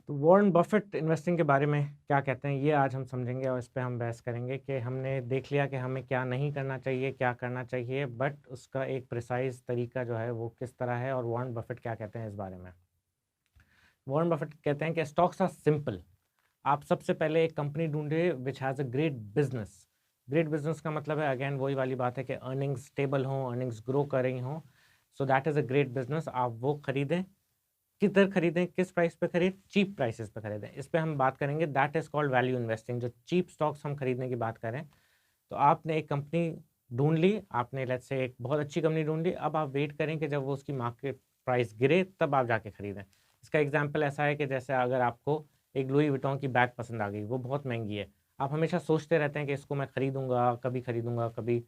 तो Warren Buffett investing के बारे में क्या कहते हैं, ये आज हम समझेंगे और इस पे हम बहस करेंगे कि हमने देख लिया कि हमें क्या नहीं करना चाहिए, क्या करना चाहिए, बट उसका एक प्रिसाइज़ तरीका जो है वो किस तरह है और वॉरेन बफेट क्या कहते हैं इस बारे में। वॉरेन बफेट कहते हैं कि स्टॉक्स आर सिंपल। आप सबसे पहले एक कंपनी ढूँढिए which has a great business. Great business का मतलब है अगेन वही वाली बात है कि अर्निंग्स स्टेबल हों, अर्निंग्स ग्रो कर रही हों, so that is a great business. आप वो खरीदें। किधर खरीदें, किस प्राइस पे खरीदें? चीप प्राइसेस पे खरीदें। इस पे हम बात करेंगे, that is called value investing. जो चीप स्टॉक्स हम खरीदने की बात करें, तो आपने एक कंपनी ढूँढ ली, आपने लेट्स से एक बहुत अच्छी कंपनी ढूँढ ली, अब आप वेट करें कि जब वो उसकी मार्केट प्राइस गिरे तब आप जाके खरीदें। इसका एग्ज़ाम्पल ऐसा है कि जैसे अगर आपको एक लुई विटॉन की बैग पसंद आ गई, वो बहुत महँगी है। आप हमेशा सोचते रहते हैं कि इसको मैं खरीदूँगा, कभी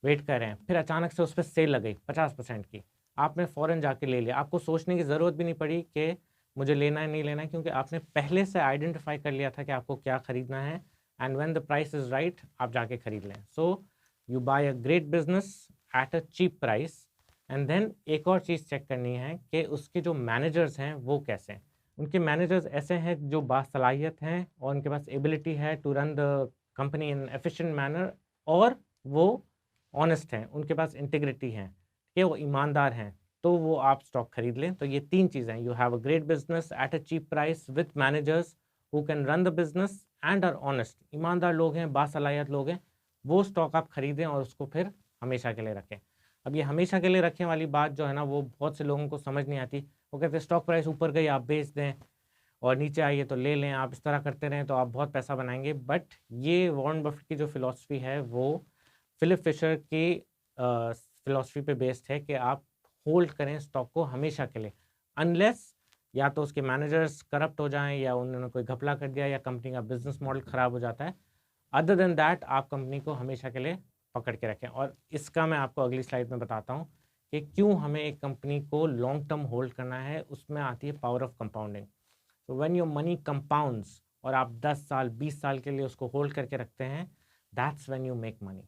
वेट कर रहे हैं, फिर अचानक से उस पे सेल लग गई 50% की। आपने फ़ौरन जाके ले लिया, आपको सोचने की ज़रूरत भी नहीं पड़ी कि मुझे लेना है, नहीं लेना है, क्योंकि आपने पहले से आइडेंटिफ़ाई कर लिया था कि आपको क्या खरीदना है and when the price is right आप जाके खरीद लें। So you buy a great business at a cheap price and then एक और चीज़ चेक करनी है कि उसके जो मैनेजर्स हैं वो कैसे हैं। उनके मैनेजर्स ऐसे हैं जो बासलाहियत हैं और उनके पास एबिलिटी है to run the company in efficient manner, और वो ऑनेस्ट हैं, उनके पास इंटीग्रिटी है, कि वो ईमानदार हैं, तो वो आप स्टॉक खरीद लें। तो ये 3 चीज़ें हैं, you have a great business at a cheap price with managers who can run the business and are honest. ईमानदार लोग हैं, बासलाहियत लोग हैं, वो स्टॉक आप खरीदें और उसको फिर हमेशा के लिए रखें। अब ये हमेशा के लिए रखें वाली बात जो है ना, वो बहुत से लोगों को समझ नहीं आती। वो कहते हैं स्टॉक प्राइस ऊपर गई आप बेच दें और नीचे आई है तो ले लें, आप इस तरह करते रहें तो आप बहुत पैसा बनाएँगे। बट ये वॉरेन बफेट की जो फ़िलॉसफ़ी है वो फिलिप फिशर की फ़िलॉसफ़ी पे बेस्ड है कि आप होल्ड करें स्टॉक को हमेशा के लिए, अनलेस या तो उसके मैनेजर्स करप्ट हो जाएँ या उन्होंने कोई घपला कर दिया या कंपनी का बिज़नेस मॉडल ख़राब हो जाता है। अदर देन दैट आप कंपनी को हमेशा के लिए पकड़ के रखें, और इसका मैं आपको अगली स्लाइड में बताता हूँ कि क्यों हमें एक कंपनी को लॉन्ग टर्म होल्ड करना है। उसमें आती है पावर ऑफ कंपाउंडिंग। तो व्हेन योर मनी कंपाउंड्स और आप 10 साल 20 साल के लिए उसको होल्ड करके रखते हैं, that's when you make money.